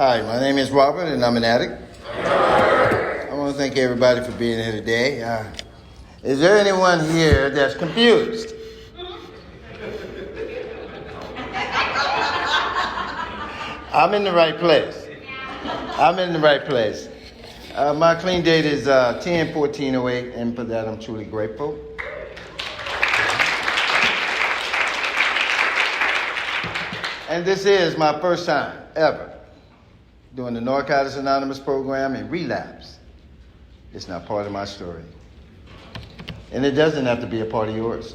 Hi, my name is Robert, and I'm an addict. I want to thank everybody for being here today. Is there anyone here that's confused? I'm in the right place. I'm in the right place. My clean date is 10/14/08, and for that I'm truly grateful. And this is my first time ever doing the Narcotics Anonymous program and relapse. It's not part of my story. And it doesn't have to be a part of yours.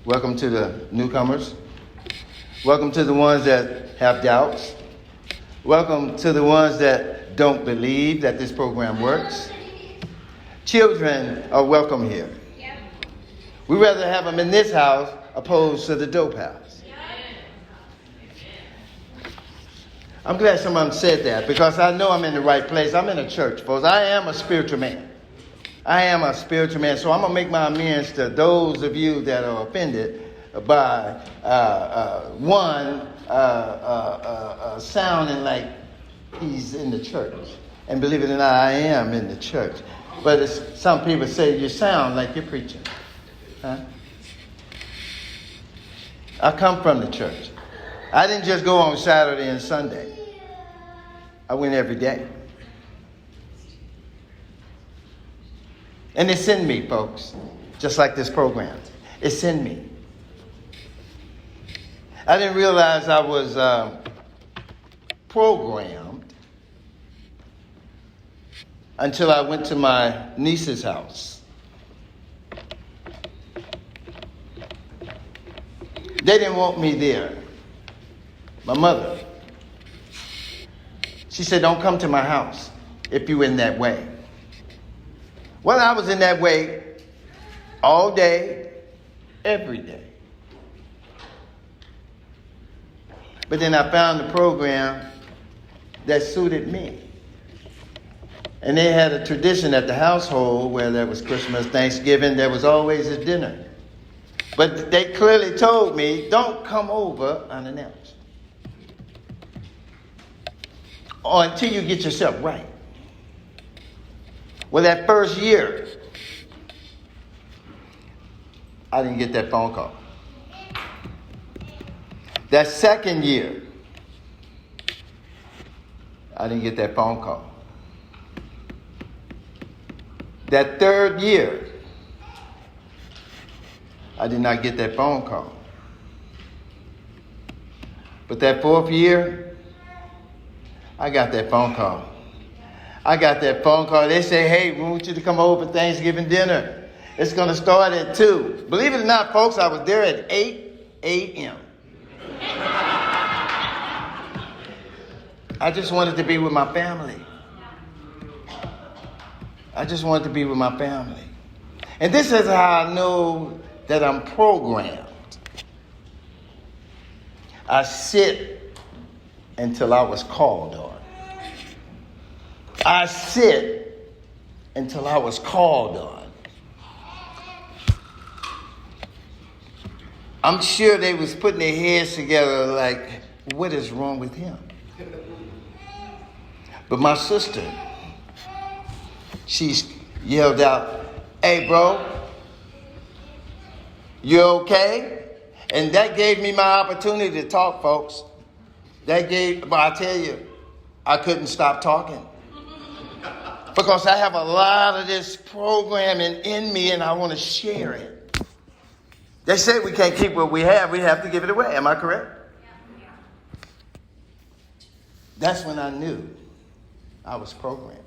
Welcome to the newcomers. Welcome to the ones that have doubts. Welcome to the ones that don't believe that this program works. Children are welcome here. We'd rather have them in this house opposed to the dope house. I'm glad someone said that because I know I'm in the right place. I'm in a church, folks. I am a spiritual man. I am a spiritual man. So I'm going to make my amends to those of you that are offended by sounding like he's in the church. And believe it or not, I am in the church. But some people say you sound like you're preaching. Huh? I come from the church. I didn't just go on Saturday and Sunday. I went every day. And it's in me, folks. Just like this program. It's in me. I didn't realize I was programmed until I went to my niece's house. They didn't want me there. My mother. She said, don't come to my house if you're in that way. Well, I was in that way all day, every day. But then I found a program that suited me. And they had a tradition at the household where there was Christmas, Thanksgiving, there was always a dinner. But they clearly told me, don't come over unannounced. Or until you get yourself right. Well, that first year, I didn't get that phone call. That second year, I didn't get that phone call. That third year, I did not get that phone call. But that fourth year, I got that phone call. I got that phone call. They say, hey, we want you to come over for Thanksgiving dinner. It's going to start at 2. Believe it or not, folks, I was there at 8 a.m. I just wanted to be with my family. I just wanted to be with my family. And this is how I know that I'm programmed. I sit until I was called on. I sit until I was called on. I'm sure they was putting their heads together like, what is wrong with him? But my sister, she yelled out, hey, bro, you okay? And that gave me my opportunity to talk, folks. But I tell you, I couldn't stop talking. Because I have a lot of this programming in me and I want to share it. They say we can't keep what we have to give it away. Am I correct? Yeah. That's when I knew I was programmed.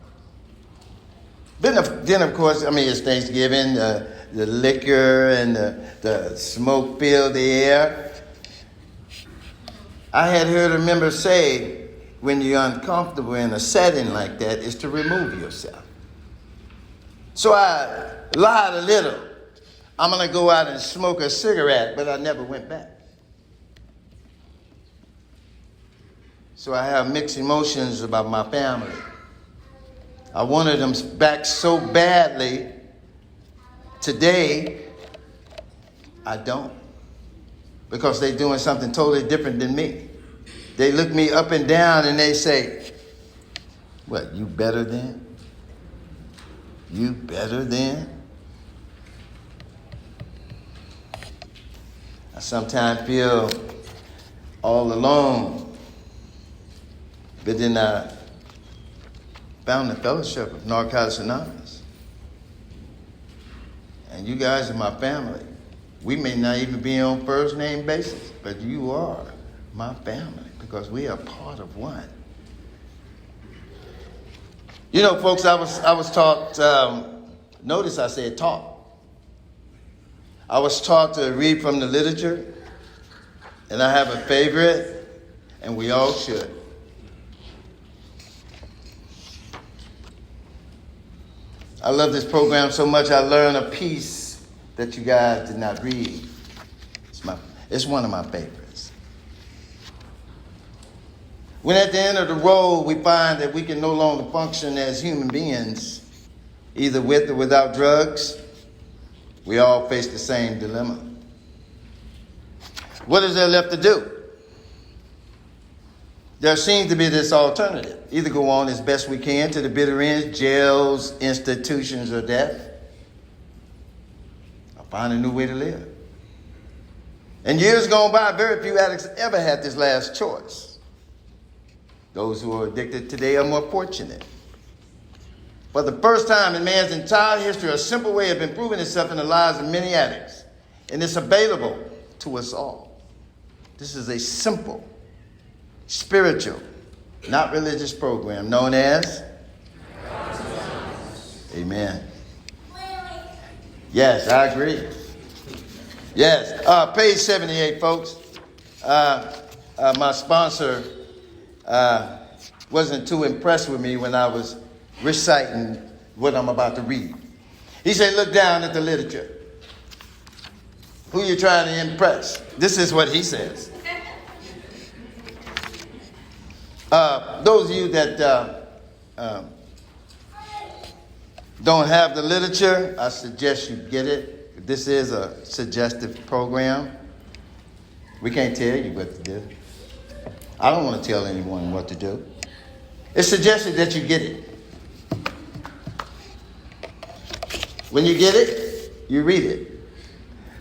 Then of course, it's Thanksgiving, the liquor and the smoke filled the air. I had heard a member say, when you're uncomfortable in a setting like that, is to remove yourself. So I lied a little. I'm going to go out and smoke a cigarette, but I never went back. So I have mixed emotions about my family. I wanted them back so badly. Today, I don't. Because they're doing something totally different than me. They look me up and down and they say, what, you better than? You better than? I sometimes feel all alone. But then I found the fellowship of Narcotics Anonymous. And you guys are my family. We may not even be on first name basis, but you are my family because we are part of one. You know, folks, I was taught, notice I said taught. I was taught to read from the literature, and I have a favorite, and we all should. I love this program so much I learned a piece that you guys did not read. It's one of my favorites. When at the end of the road we find that we can no longer function as human beings, either with or without drugs, we all face the same dilemma. What is there left to do? There seems to be this alternative. Either go on as best we can to the bitter end, jails, institutions, or death, or find a new way to live. And years gone by, very few addicts ever had this last choice. Those who are addicted today are more fortunate. For the first time in man's entire history, a simple way of improving itself in the lives of many addicts. And it's available to us all. This is a simple, spiritual, not religious program known as Amen. Yes, I agree. Yes, page 78, folks. My sponsor wasn't too impressed with me when I was reciting what I'm about to read. He said, look down at the literature. Who you trying to impress? This is what he says. Those of you that don't have the literature, I suggest you get it. This is a suggestive program. We can't tell you what to do. I don't want to tell anyone what to do. It's suggested that you get it. When you get it, you read it.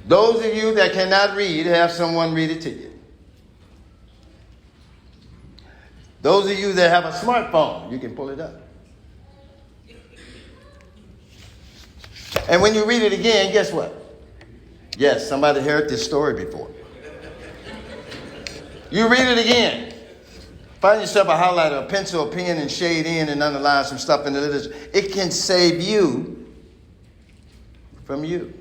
Those of you that cannot read, have someone read it to you. Those of you that have a smartphone, you can pull it up. And when you read it again, guess what? Yes, somebody heard this story before. You read it again. Find yourself a highlighter, a pencil, a pen, and shade in and underline some stuff in the literature. It can save you from you.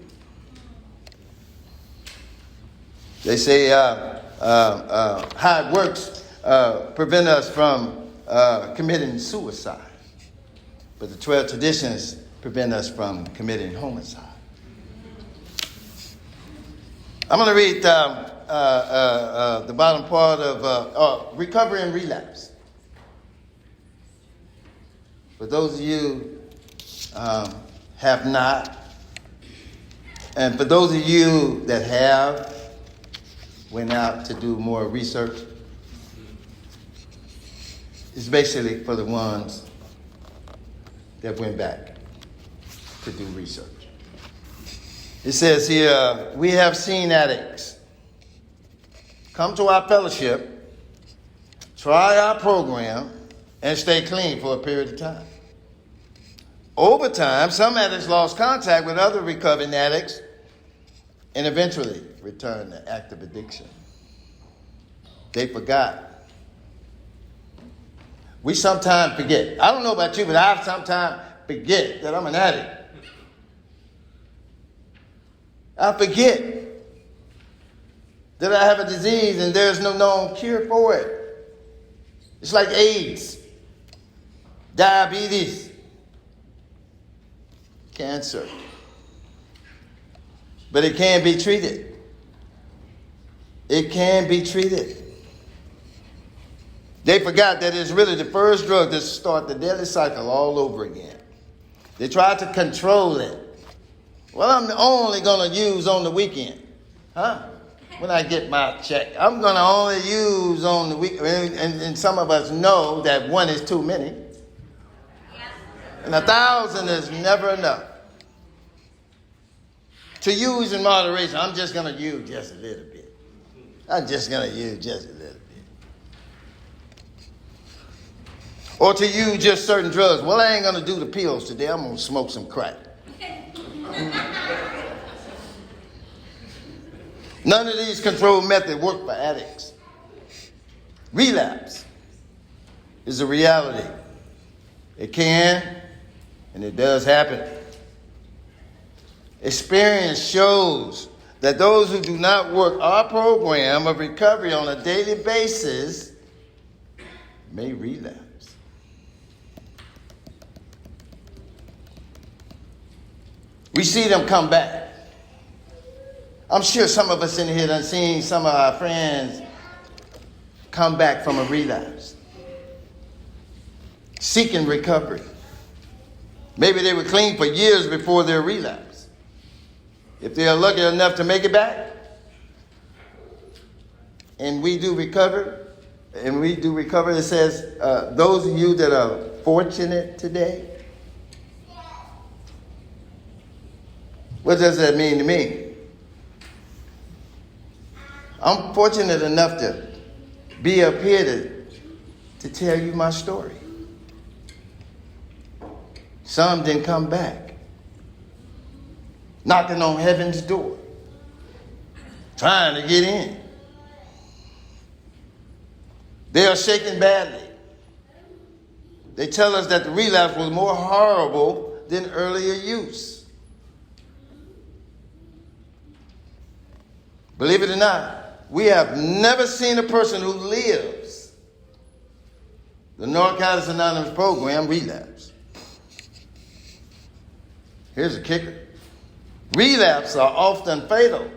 They say how it works prevent us from committing suicide. But the 12 traditions prevent us from committing homicide. I'm going to read the bottom part of recovery and relapse. For those of you have not, and for those of you that have, went out to do more research, it's basically for the ones that went back to do research. It says here, we have seen addicts come to our fellowship, try our program, and stay clean for a period of time. Over time, some addicts lost contact with other recovering addicts and eventually returned to active addiction. They forgot. We sometimes forget. I don't know about you, but I sometimes forget that I'm an addict. I forget that I have a disease and there's no known cure for it. It's like AIDS, diabetes, cancer. But it can be treated. It can be treated. They forgot that it's really the first drug to start the deadly cycle all over again. They tried to control it. Well, I'm only going to use on the weekend. Huh? when I get my check, I'm going to only use on the week. And some of us know that one is too many. And 1,000 is never enough. To use in moderation, I'm just going to use just a little bit. I'm just going to use just a little bit. Or to use just certain drugs. Well, I ain't going to do the pills today. I'm going to smoke some crack. None of these control methods work for addicts. Relapse is a reality. It can, and it does happen. Experience shows that those who do not work our program of recovery on a daily basis may relapse. We see them come back. I'm sure some of us in here done seen some of our friends come back from a relapse, seeking recovery. Maybe they were clean for years before their relapse. If they are lucky enough to make it back, and we do recover, it says, those of you that are fortunate today, what does that mean to me? I'm fortunate enough to be up here to tell you my story. Some didn't come back. Knocking on heaven's door. Trying to get in. They are shaken badly. They tell us that the relapse was more horrible than earlier use. Believe it or not, we have never seen a person who lives the Narcotics Anonymous program relapse. Here's a kicker. Relapses are often fatal.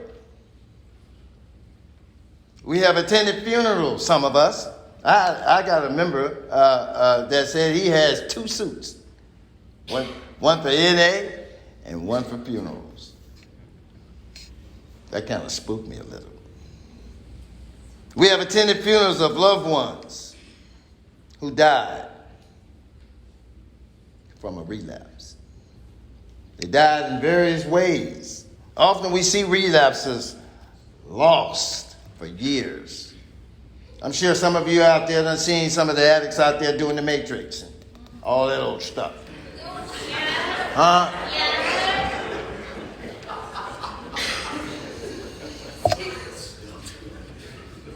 We have attended funerals, some of us. I got a member that said he has 2 suits. One for NA and one for funerals. That kind of spooked me a little. We have attended funerals of loved ones who died from a relapse. They died in various ways. Often we see relapses lost for years. I'm sure some of you out there done seen some of the addicts out there doing the Matrix and all that old stuff. Huh?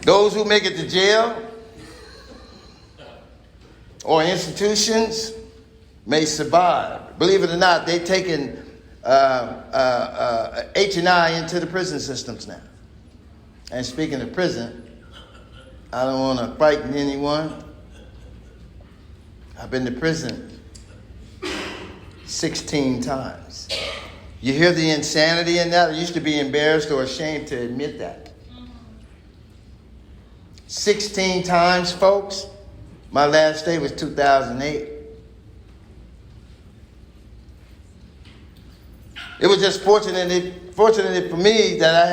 Those who make it to jail or institutions may survive. Believe it or not, they've taken H&I into the prison systems now. And speaking of prison, I don't want to frighten anyone. I've been to prison 16 times. You hear the insanity in that? I used to be embarrassed or ashamed to admit that. 16 times, folks. My last day was 2008. It was just fortunate for me that I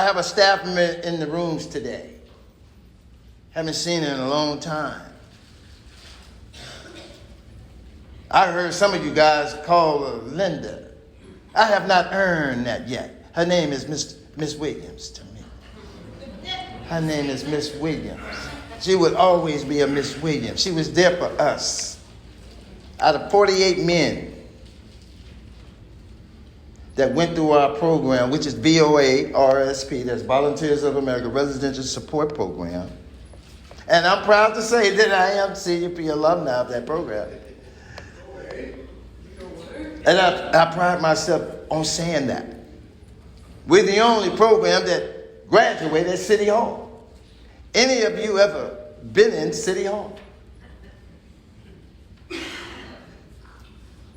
have a staff member in the rooms today. Haven't seen her in a long time. I heard some of you guys call her Linda. I have not earned that yet. Her name is Miss Williams to me. Her name is Miss Williams. She would always be a Miss Williams. She was there for us. Out of 48 men that went through our program, which is VOA RSP, that's Volunteers of America Residential Support Program. And I'm proud to say that I am CUP alumni of that program. And I pride myself on saying that. We're the only program that graduated at City Hall. Any of you ever been in City Hall?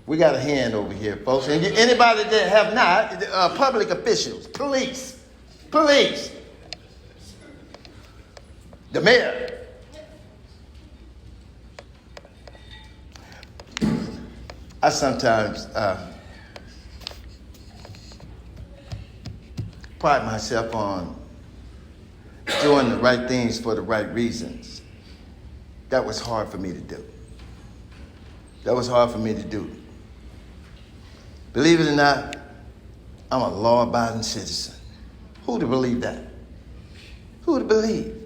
We got a hand over here, folks. And anybody that have not, public officials, police, the mayor. I sometimes pride myself on doing the right things for the right reasons. That was hard for me to do. That was hard for me to do. Believe it or not, I'm a law-abiding citizen. Who to believe that? Who to believe?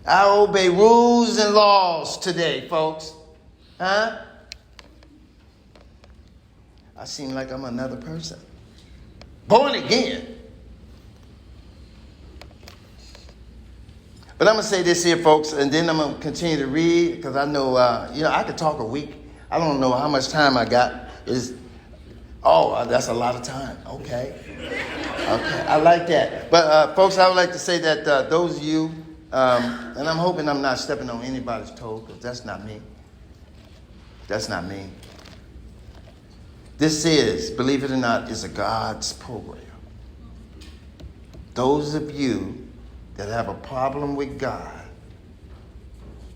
I obey rules and laws today, folks. Huh? I seem like I'm another person. Born again. But I'm going to say this here, folks, and then I'm going to continue to read, because I know, I could talk a week. I don't know how much time I got. That's a lot of time. Okay. I like that. But, folks, I would like to say that those of you, and I'm hoping I'm not stepping on anybody's toe, because that's not me. That's not me. This is, believe it or not, is a God's program. Those of you that have a problem with God,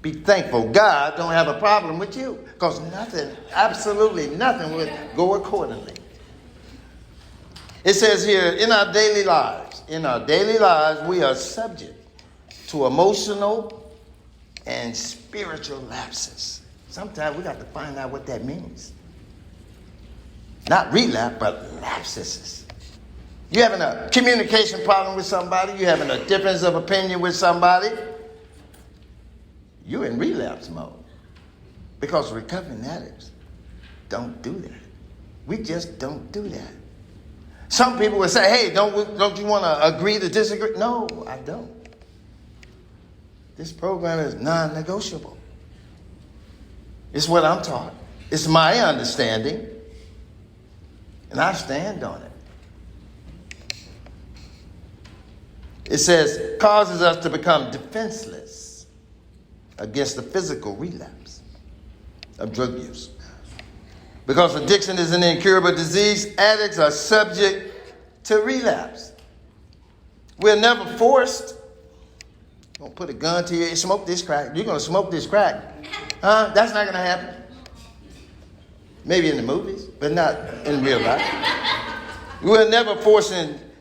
be thankful God don't have a problem with you, because nothing, absolutely nothing would go accordingly. It says here, in our daily lives, we are subject to emotional and spiritual lapses. Sometimes we got to find out what that means. Not relapse, but lapses. You having a communication problem with somebody, you having a difference of opinion with somebody, you're in relapse mode. Because recovering addicts don't do that. We just don't do that. Some people will say, hey, don't you want to agree to disagree? No, I don't. This program is non-negotiable. It's what I'm taught. It's my understanding. And I stand on it. It says, causes us to become defenseless against the physical relapse of drug use. Because addiction is an incurable disease, addicts are subject to relapse. We're never forced. Don't put a gun to you, smoke this crack. You're going to smoke this crack. Huh? That's not going to happen. Maybe in the movies, but not in real life. We're never forced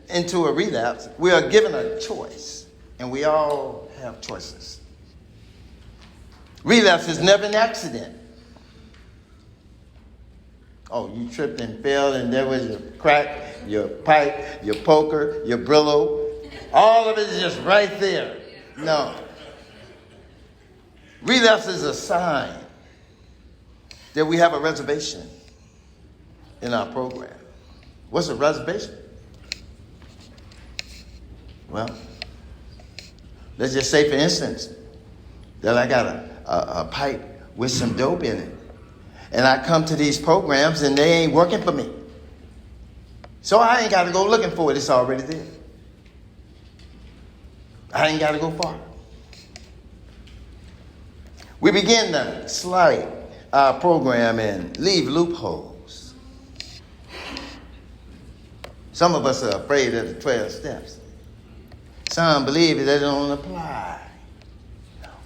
into a relapse. We are given a choice, and we all have choices. Relapse is never an accident. Oh, you tripped and fell, and there was your crack, your pipe, your poker, your Brillo. All of it is just right there. No. Relapse is a sign that we have a reservation in our program. What's a reservation? Well, let's just say, for instance, that I got a pipe with some dope in it. And I come to these programs and they ain't working for me. So I ain't got to go looking for it. It's already there. I ain't got to go far. We begin to slide our program and leave loopholes. Some of us are afraid of the 12 steps. Some believe that they don't apply.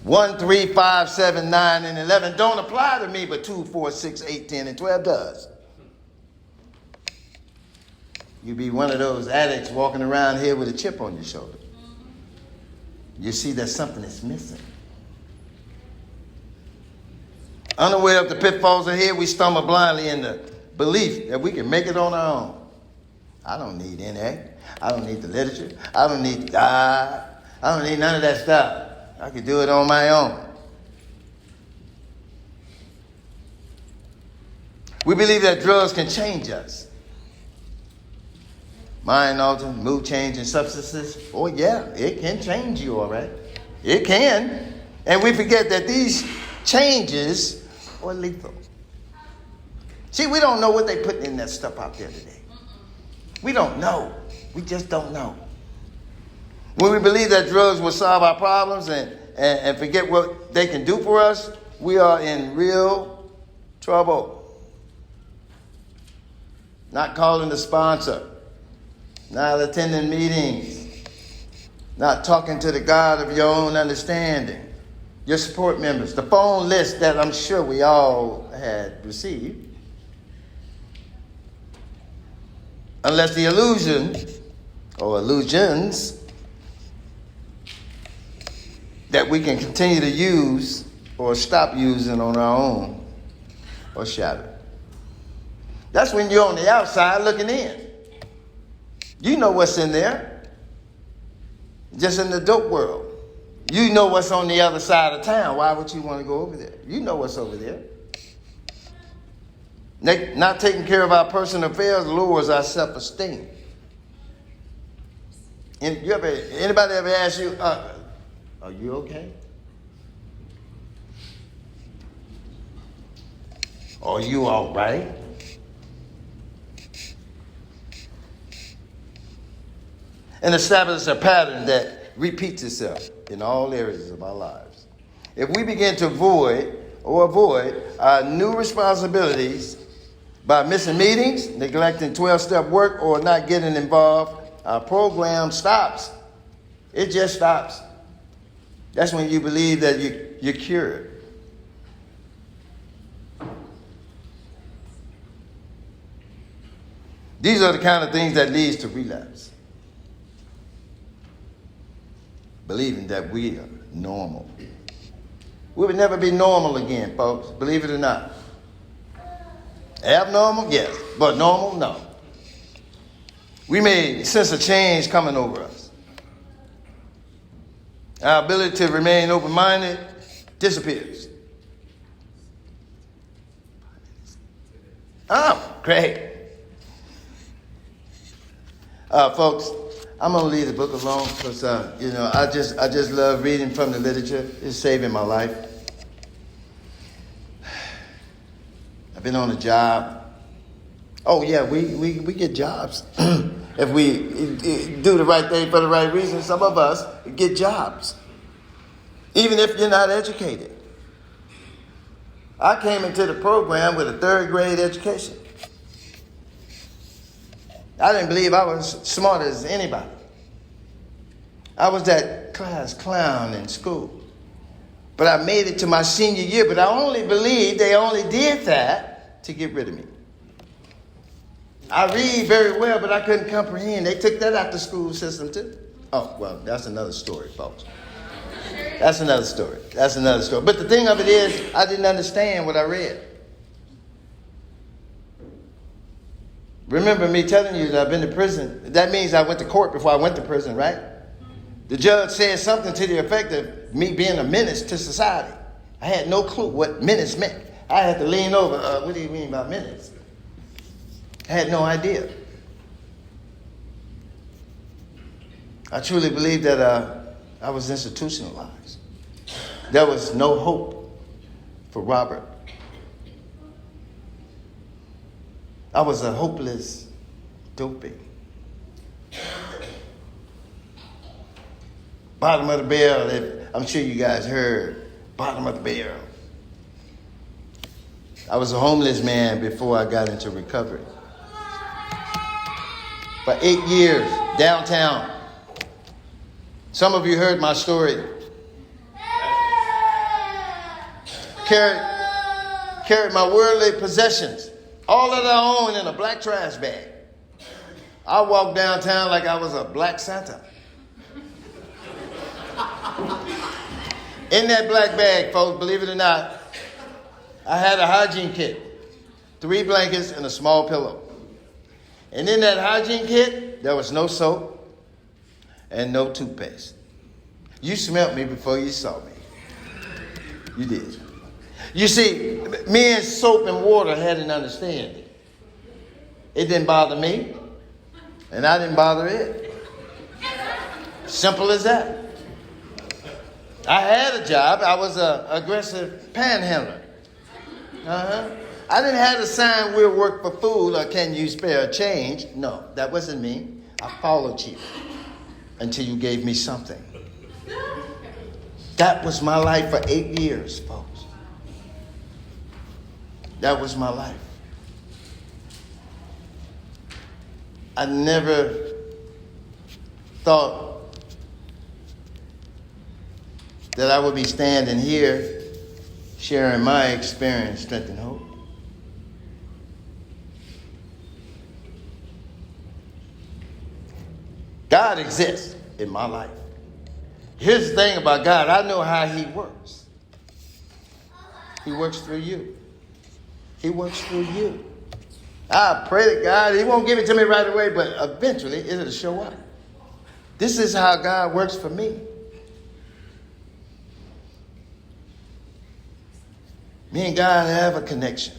1, 3, 5, 7, 9, and 11 don't apply to me, but 2, 4, 6, 8, 10, and 12 does. You be one of those addicts walking around here with a chip on your shoulder. You see that something is missing. Unaware of the pitfalls ahead, we stumble blindly in the belief that we can make it on our own. I don't need NA. I don't need the literature. I don't need God. I don't need none of that stuff. I can do it on my own. We believe that drugs can change us. Mind altering, mood changing substances. Oh yeah, it can change you, all right. It can. And we forget that these changes are lethal. See, we don't know what they put in that stuff out there today. We don't know. We just don't know. When we believe that drugs will solve our problems and forget what they can do for us, we are in real trouble. Not calling the sponsor, not attending meetings, not talking to the God of your own understanding, your support members, the phone list that I'm sure we all had received. Unless the illusion or illusions that we can continue to use or stop using on our own or shatter. That's when you're on the outside looking in. You know what's in there. Just in the dope world. You know what's on the other side of town. Why would you want to go over there? You know what's over there. Not taking care of our personal affairs lowers our self-esteem. Anybody ever ask you, are you okay? Are you all right? And establish a pattern that repeats itself in all areas of our lives. If we begin to avoid our new responsibilities by missing meetings, neglecting 12-step work, or not getting involved, our program stops. It just stops. That's when you believe that you're cured. These are the kind of things that leads to relapse. Believing that we are normal. We would never be normal again, folks. Believe it or not. Abnormal, yes. But normal, no. We may sense a change coming over us. Our ability to remain open-minded disappears. Oh, great. Folks, I'm going to leave the book alone because, I just love reading from the literature. It's saving my life. I've been on a job. Oh, yeah, we get jobs. If we do the right thing for the right reason, some of us get jobs. Even if you're not educated. I came into the program with a third grade education. I didn't believe I was smart as anybody. I was that class clown in school. But I made it to my senior year, but I only believed they only did that to get rid of me. I read very well, but I couldn't comprehend. They took that out the school system too. Oh, well, that's another story, folks. That's another story. But the thing of it is, I didn't understand what I read. Remember me telling you that I've been to prison. That means I went to court before I went to prison, right? The judge said something to the effect of me being a menace to society. I had no clue what menace meant. I had to lean over. What do you mean by menace? I had no idea. I truly believe that I was institutionalized. There was no hope for Robert. I was a hopeless dopey. Bottom of the barrel, I'm sure you guys heard, bottom of the barrel. I was a homeless man before I got into recovery. For 8 years, downtown. Some of you heard my story. Carried my worldly possessions, all that I own, in a black trash bag. I walked downtown like I was a black Santa. In that black bag, folks, believe it or not, I had a hygiene kit, 3 blankets, and a small pillow. And in that hygiene kit, there was no soap and no toothpaste. You smelled me before you saw me. You did. You see, me and soap and water had an understanding. It didn't bother me, and I didn't bother it. Simple as that. I had a job. I was an aggressive panhandler. I didn't have to sign "we'll work for food" or "can you spare a change." No, that wasn't me. I followed you until you gave me something. That was my life for 8 years, folks. That was my life. I never thought that I would be standing here sharing my experience, strength, and hope. God exists in my life. Here's the thing about God. I know how he works. He works through you. He works through you. I pray to God. He won't give it to me right away, but eventually it'll show up. This is how God works for me. Me and God have a connection.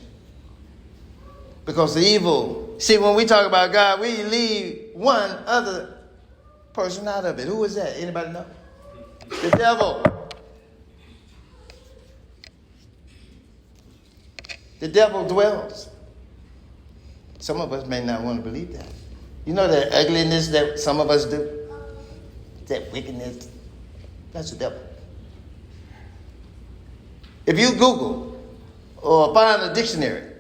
Because the evil, see, when we talk about God, we leave one other person out of it. Who is that? Anybody know? The devil. The devil dwells. Some of us may not want to believe that. You know the ugliness that some of us do? That wickedness. That's the devil. If you Google or find a dictionary,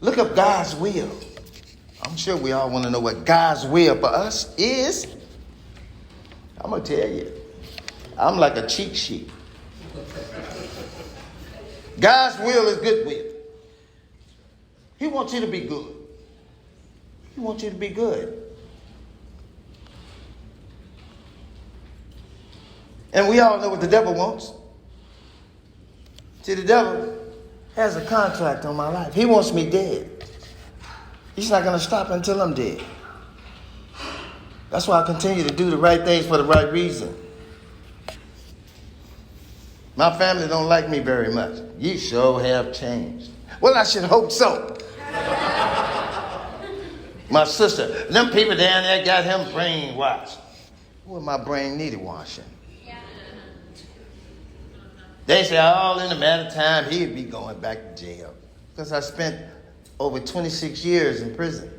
look up God's will. I'm sure we all want to know what God's will for us is. I'm going to tell you. I'm like a cheat sheet. God's will is good will. He wants you to be good. He wants you to be good. And we all know what the devil wants. See, the devil has a contract on my life. He wants me dead. He's not going to stop until I'm dead. That's why I continue to do the right things for the right reason. My family don't like me very much. You sure have changed. Well, I should hope so. My sister, them people down there got him brainwashed. Well, my brain needed washing. They say all in a matter of time he'd be going back to jail. Because I spent over 26 years in prison.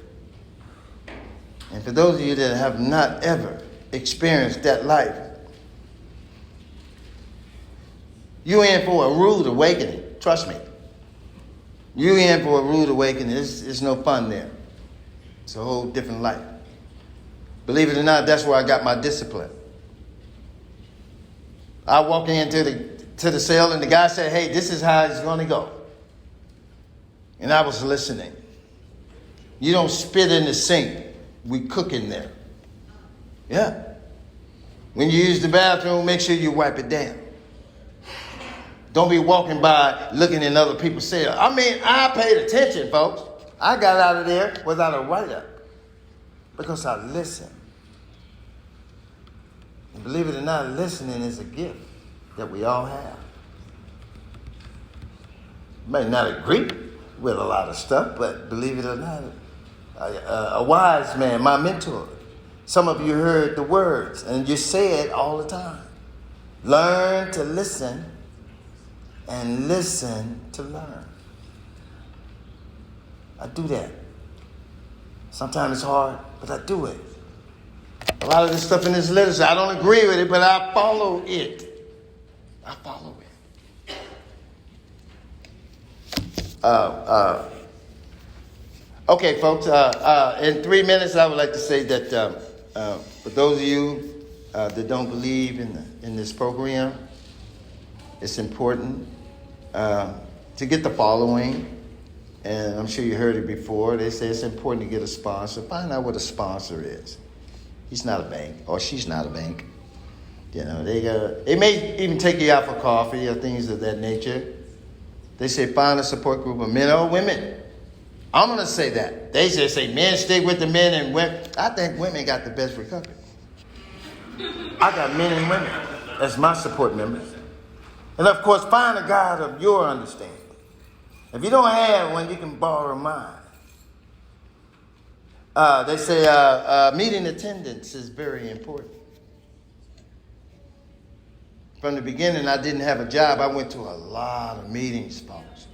And for those of you that have not ever experienced that life, you're in for a rude awakening. Trust me. You're in for a rude awakening. It's no fun there. It's a whole different life. Believe it or not, that's where I got my discipline. I walked into the cell and the guy said, hey, this is how it's going to go. And I was listening. You don't spit in the sink. We cook in there. Yeah. When you use the bathroom, make sure you wipe it down. Don't be walking by looking in other people's cell. I mean, I paid attention, folks. I got out of there without a write-up because I listened. And believe it or not, listening is a gift that we all have. You may not agree with a lot of stuff, but believe it or not, a wise man, my mentor, some of you heard the words and you say it all the time. Learn to listen and listen to learn. I do that. Sometimes it's hard, but I do it. A lot of this stuff in this literature, I don't agree with it, but I follow it. I follow it. Okay, folks, in 3 minutes, I would like to say that for those of you that don't believe in this program, it's important to get the following. And I'm sure you heard it before. They say it's important to get a sponsor. Find out what a sponsor is. He's not a bank, or she's not a bank. You know, they may even take you out for coffee or things of that nature. They say find a support group of men or women. I'm going to say that. They just say men stick with the men and women. I think women got the best recovery. I got men and women as my support members. And of course, find a God of your understanding. If you don't have one, you can borrow mine. They say meeting attendance is very important. From the beginning, I didn't have a job. I went to a lot of meetings, folks.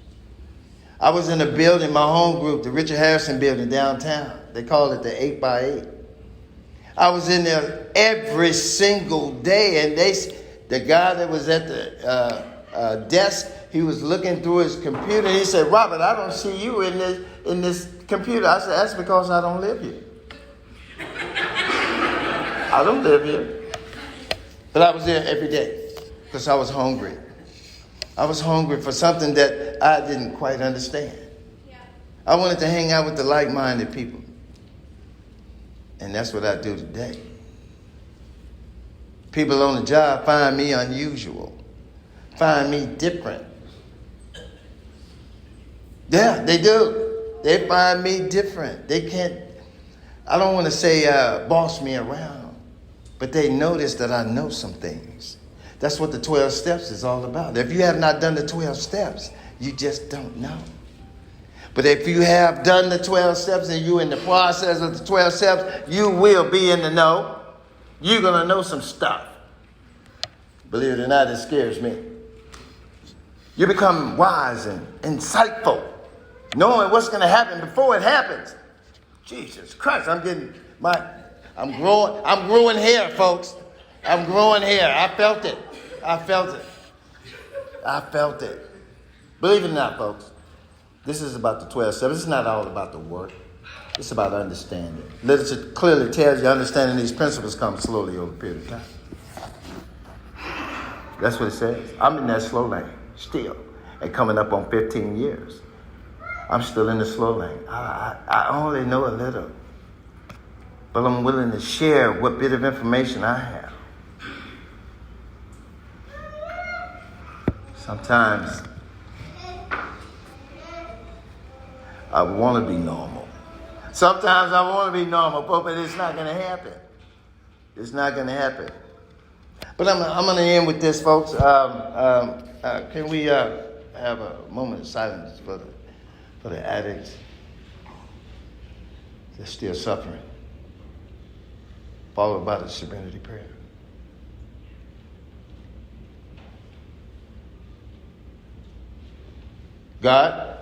I was in a building, my home group, the Richard Harrison building downtown. They called it the 8x8. I was in there every single day, and the guy that was at the desk, he was looking through his computer. He said, Robert, I don't see you in this computer. I said, that's because I don't live here. I don't live here. But I was there every day because I was hungry. I was hungry for something that I didn't quite understand. Yeah. I wanted to hang out with the like-minded people. And that's what I do today. People on the job find me unusual, find me different. Yeah, they do. They find me different. They can't, I don't want to say boss me around, but they notice that I know some things. That's what the 12 steps is all about. If you have not done the 12 steps, you just don't know. But if you have done the 12 steps and you're in the process of the 12 steps, you will be in the know. You're going to know some stuff. Believe it or not, it scares me. You become wise and insightful, knowing what's going to happen before it happens. Jesus Christ, I'm growing hair, folks. I'm growing hair. I felt it. Believe it or not, folks, this is about the 12 steps. It's not all about the work. It's about understanding. Literature clearly tells you understanding these principles comes slowly over a period of time. That's what it says. I'm in that slow lane still. And coming up on 15 years. I'm still in the slow lane. I only know a little. But I'm willing to share what bit of information I have. Sometimes I want to be normal. Sometimes I want to be normal, but it's not going to happen. It's not going to happen. But I'm going to end with this, folks. Can we have a moment of silence for the addicts that's still suffering, followed by the serenity prayer. God,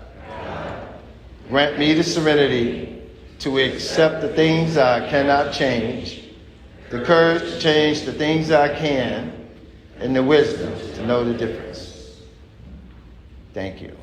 grant me the serenity to accept the things I cannot change, the courage to change the things I can, and the wisdom to know the difference. Thank you.